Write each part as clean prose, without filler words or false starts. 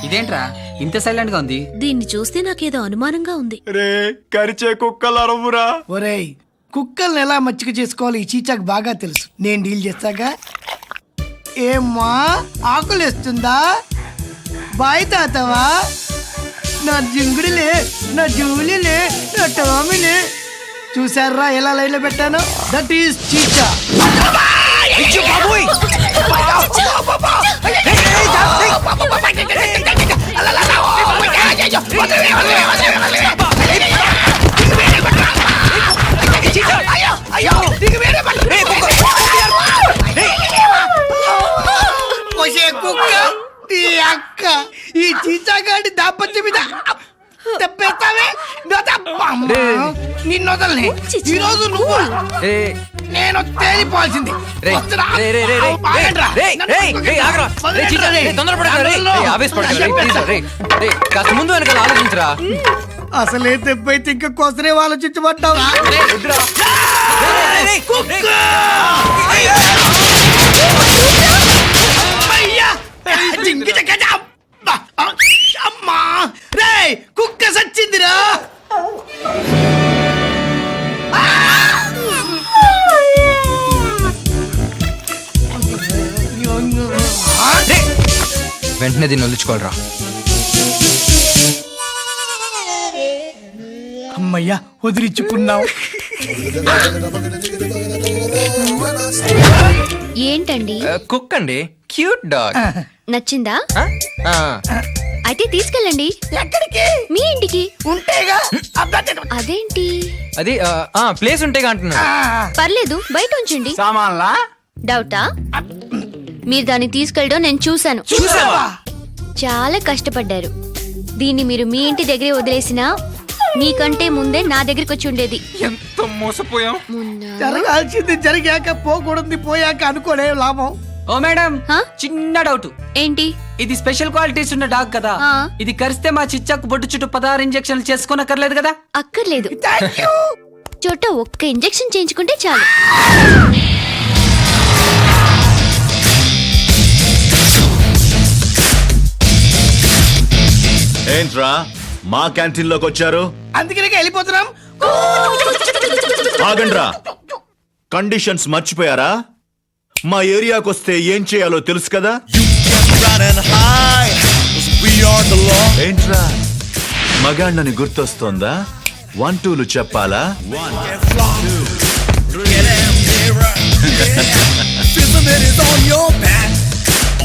ఇదేంట్రా ఇంత సైలెంట్ గా ఉంది? దీన్ని చూస్తే నాకేదో అనుమానంగా ఉంది. రే కరిచే కుక్కలు అరవురా. ఒరేయ్, కుక్కల్ని ఎలా మచ్చిక చేసుకోవాలి ఈ చీచాకు బాగా తెలుసు. నేను డీల్ చేస్తాగా. ఏమ్మా ఆకులేస్తుందా? బాయ్ తాతవా? నా జింగుడిలే, నా జూలిలే, నా టామిలే. చూసారా ఎలా లైన్లో పెట్టాను? That is Cheecha. అక్క ఈ చీచాగాడి దాపత్యం మీద తెప్పేస్తావే. నిన్ను వదలని ఈ రోజు నువ్వు నేను తేలిపోవాల్సింది. ముందు వెనకాల ఆలోచించరా. అసలే తెప్పైతే ఇంకా కోసరే ఆలోచించబడ్డావు. అమ్మా రే కుక్క సచ్చిందిరా. వెంటనే దీన్ని వదిలించుకోవాలరా. అమ్మయ్యా వదిలించుకున్నావు. ఏంటండి? కుక్ అండి, క్యూట్ డాగ్. నచ్చిందా? అయితే తీసుకెళ్ళండి. ఎక్కడికి? మీ ఇంటికి. ఉంటేగా. అదేంటి? అది ప్లేస్ ఉంటేగా అంటున్నా. పర్లేదు, బయట ఉంచండి. సామాన్లా? డౌటా? మీరు దాన్ని తీసుకెళ్ళడం నేను చూశాను. చూసావా? చాలా కష్టపడ్డారు. దీన్ని మీరు మీ ఇంటి దగ్గరే వదిలేసినా మీకంటే ముందే నా దగ్గరికి వచ్చి ఉండేది. ఎంత మోసపోయాం. జరగాల్సింది జరిగాక పోకూడదు పోయాక అనుకోలే లాభం. ఓ మేడం, హా? చిన్న డౌట్. ఏంటి? ఇది స్పెషల్ క్వాలిటీస్ ఉన్న డాగ్ కదా. ఆ. ఇది కరిస్తే మా చిచ్చాకు బొట్టు చుట్టూ 16 ఇంజక్షన్లు చేసుకోనక్కర్లేదు కదా. అక్కర్లేదు. చోట ఒక్క ఇంజెక్షన్ చేయించుకుంటే చాలు. ఏంట్రా మా క్యాంటీన్ లోకి వచ్చారు? అందుకనే వెళ్ళిపోతున్నాం. ఆగండ్రా, కండిషన్స్ మర్చిపోయారా? మా ఏరియాకి వస్తే ఏం చేయాలో తెలుసు కదా. ఏంట్రా మగాళ్ళని గుర్తొస్తోందా? 1 2లు చెప్పాలా?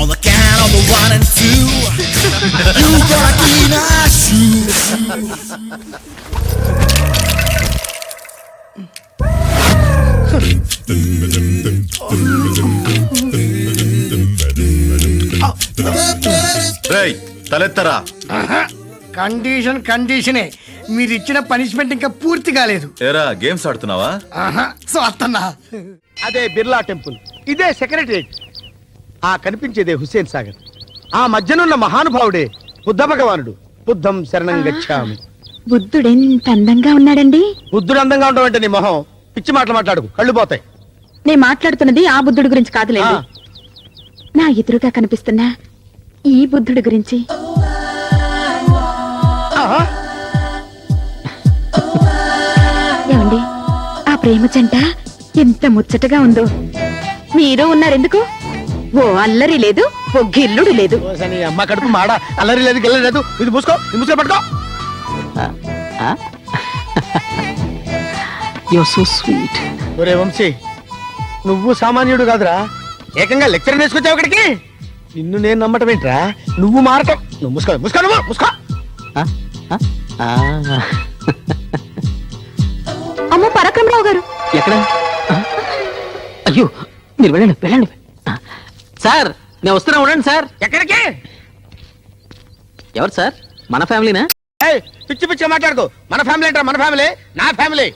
On the count of the 1 and 2, you gotta clean our shoes. రేయ్ తలెత్తరా. కండిషన్ కండిషనే. మీరు ఇచ్చిన పనిష్మెంట్ ఇంకా పూర్తి కాలేదు. ఏరా గేమ్స్ ఆడుతున్నావా? సో అత్తన్నా. అదే బిర్లా టెంపుల్, ఇదే సెక్రటరియట్, ఆ కనిపించేదే హుస్సేన్ సాగర్, ఆ మధ్యనున్న మహానుభావుడే బుద్ధ భగవానుడు. బుద్ధం శరణం గచ్ఛామి. బుద్ధుడెంత అందంగా ఉన్నాడండి. బుద్ధుడు అందంగా ఉండవంటే నీ మొహం. పిచ్చి మాటలు మాట్లాడు, కళ్ళు పోతాయి. నేను మాట్లాడుతున్నది ఆ బుద్ధుడి గురించి కాదులేండి, నా ఎదురుగా కనిపిస్తున్న ఈ బుద్ధుడి గురించి. ఏమండి, ఆ ప్రేమ జంట ఎంత ముచ్చటగా ఉందో. మీరు ఉన్నారెందుకు? ఓ అల్లరి లేదు, ఓ గిల్లుడు లేదు. అమ్మ కడుపు మాడ, అల్లరి లేదు గిల్లరి లేదు. ఇది మూసుకో, ఇది మూసుకో పట్టుకో. So sweet. ఒరే వంశీ, నువ్వు సామాన్యుడు కాదురా, ఏకంగా లెక్చర్ వేసుకొచ్చావు ఇక్కడికి. నిన్ను నేను నమ్మటం ఏంట్రా? నువ్వు మారటం. నువ్వు మూసుకో, మూసుకో, నువ్వు మూసుకో. అమ్మో పరాక్రమరావు గారు. ఎక్కడ? అయ్యో మీరు వెళ్ళండి వెళ్ళండి. సార్ నేను వస్తున్నా, ఉండండి సార్. ఎక్కడికి? ఎవరు సార్? మన ఫ్యామిలీనా? పిచ్చి పిచ్చి మాట్లాడుకో. మన ఫ్యామిలీ అంటారా? మన ఫ్యామిలీ, నా family.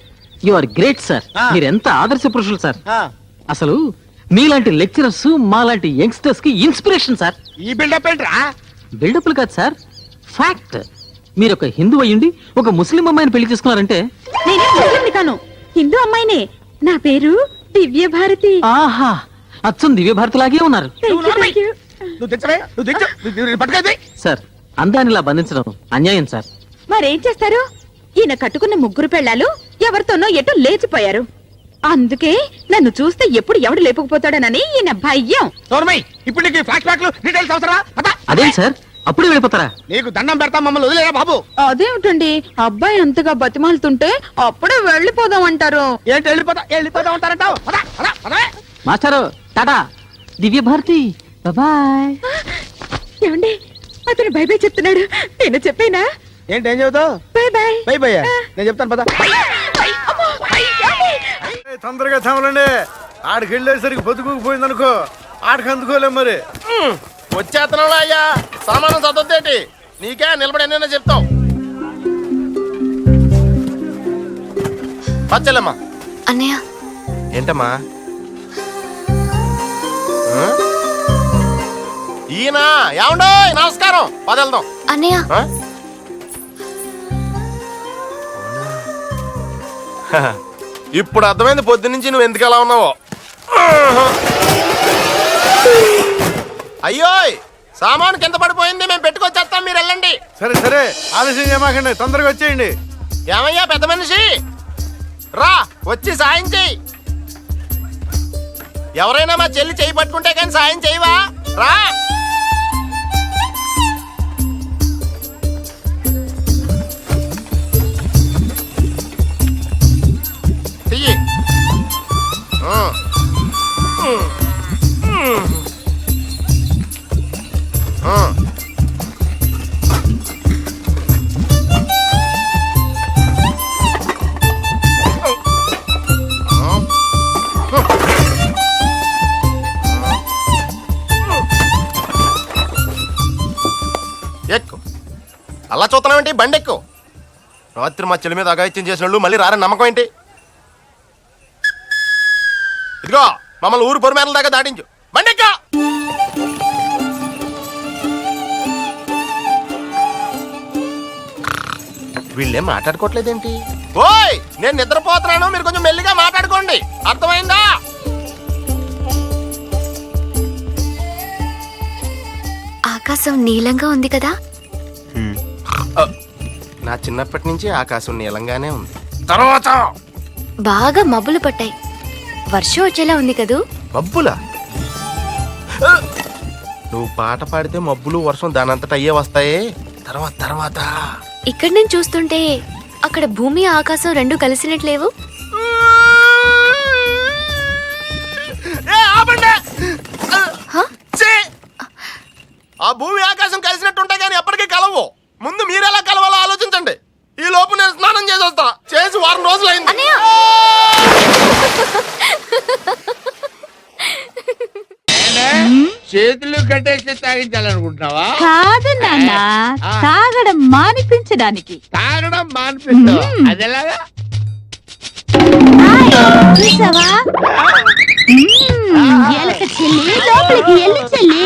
You are great sir. మీరు ఎంత ఆదర్శ పురుషులు సార్. అసలు మీలాంటి లెక్చరర్స్ మాలాంటి యంగ్స్టర్స్ కి ఇన్స్పిరేషన్ సార్. ఈ బిల్డప్ ఏంట్రా? బిల్డప్లు కాదు సార్, ఫ్యాక్ట్. మీరు ఒక హిందూ అయ్యుండి ఒక ముస్లిం అమ్మాయిని పెళ్లి చేసుకున్నారంటే. నేనే ముస్లింని కాను, హిందూ అమ్మాయినే. నా పేరు దివ్య భారతి. ఆహా, అచ్చం దివ్య భారతి లాగే ఉన్నారు. నువ్వు తెచ్చవే, నువ్వు తెచ్చు, పట్టుకోది. సార్ అందాన్ని ఇలా బంధించడం అన్యాయం సార్. మరేం చేస్తారు? ఈయన కట్టుకున్న 3 పెళ్ళాలు ఎవరితోనో ఎటో లేచిపోయారు. అందుకే నన్ను చూస్తే ఎప్పుడు ఎవడు లేపుకుపోతాడనని ఈయన భయం. ఇప్పుడు నీకు ఫ్లాష్ బ్యాక్లు డీటెయిల్స్ అవసరా? అదేం సార్ అప్పుడే వెళ్ళిపోతారా? నీకు దండం పెడతా, మమ్మల్ని వదిలేరా బాబు. అదేమిటండి అబ్బాయి అంతగా బతిమాలుతుంటే అప్పుడే వెళ్ళిపోదాం అంటారు. ఏంటి వెళ్ళిపోతా ఉంటారంటావు? మాస్టారు టాటా, దివ్య భారతి బాయ్. ఏమండి అతను బై బై చెప్తున్నాడు. నేను చెప్పేనా? ఏంటి ఏం చెబుతావు? By by. బై బై నేను చెప్తాను పద. తొందరగా తమలండి. ఆడికి వెళ్ళేసరికి బతుకుపోయింది అనుకో, ఆడికి అందుకోలేం మరి. వచ్చేస్తున్నాడు అయ్యా, సామానం చదవద్దేటి, నీకే నిలబడి ఎన్నైనా చెప్తావు. పచ్చలేమ్మా. అన్నయ్య ఏంటమ్మా? ఈయన ఏమండో నమస్కారం, పదెళ్దాం. అన్నయ్య ఇప్పుడు అర్థమైంది పొద్దునుంచి నువ్వు ఎందుకు ఎలా ఉన్నావో. అయ్యో సామాను కింద పడిపోయింది, మేము పెట్టుకొచ్చేస్తాం, మీరు వెళ్ళండి. సరే సరే, ఆలస్యం చేయమాకండి, తొందరగా వచ్చేయండి. ఏమయ్యా పెద్ద మనిషి, రా వచ్చి సాయం చెయ్యి. ఎవరైనా మా చెల్లి చెయ్యి పట్టుకుంటే కానీ సాయం చేయవా? రా. చెయ్యి. ఎక్కు. అలా చూస్తున్నావేంటి? బండి ఎక్కు. రాత్రి మా చెల్లి మీద అగాయిత్యం చేసిన వాళ్ళు మళ్ళీ రారని నమ్మకం ఏంటి? ఇదిగో మమ్మల్ని ఊరు పొరిమేరల దాకా దాటించు. బండి ఎక్కు. వీళ్ళేం మాట్లాడుకోవట్లేదేంటి? ఓయ్ నేను నిద్రపోతున్నాను, మీరు కొంచెం మెల్లిగా మాట్లాడుకోండి, అర్థమైందా? ఆకాశం నీలంగా ఉంది కదా? నా చిన్నప్పటి నుంచి ఆకాశం నీలంగానే ఉంది. తర్వాత బాగా మబ్బులు పట్టాయి, వర్షం వచ్చేలా ఉంది కదూ? మబ్బులా? నువ్వు పాట పాడితే మబ్బులు వర్షం దానంతట అయ్యే వస్తాయే. తర్వాత ఇక్కడి నుంచి చూస్తుంటే అక్కడ భూమి ఆకాశం రెండు కలిసినట్లేవు? ఆ భూమి ఆకాశం కలిసినట్టుంటే కానీ ఎప్పటికీ కలవు. ముందు మీరెలా కలవాలో ఆలోచించండి. ఈ లోపు నేను స్నానం చేసి వస్తా. చేసి 1 వారం రోజులైంది. చేతులు కట్టేసి తాగించాలనుకుంటున్నావా? కాదు నాన్న, తాగడం మానిపించడానికి. తాగడం మానిపిస్తావా? అదేలాగా చూసావా? ఎలక చెల్లి లోపలికి వెళ్ళి చెల్లి.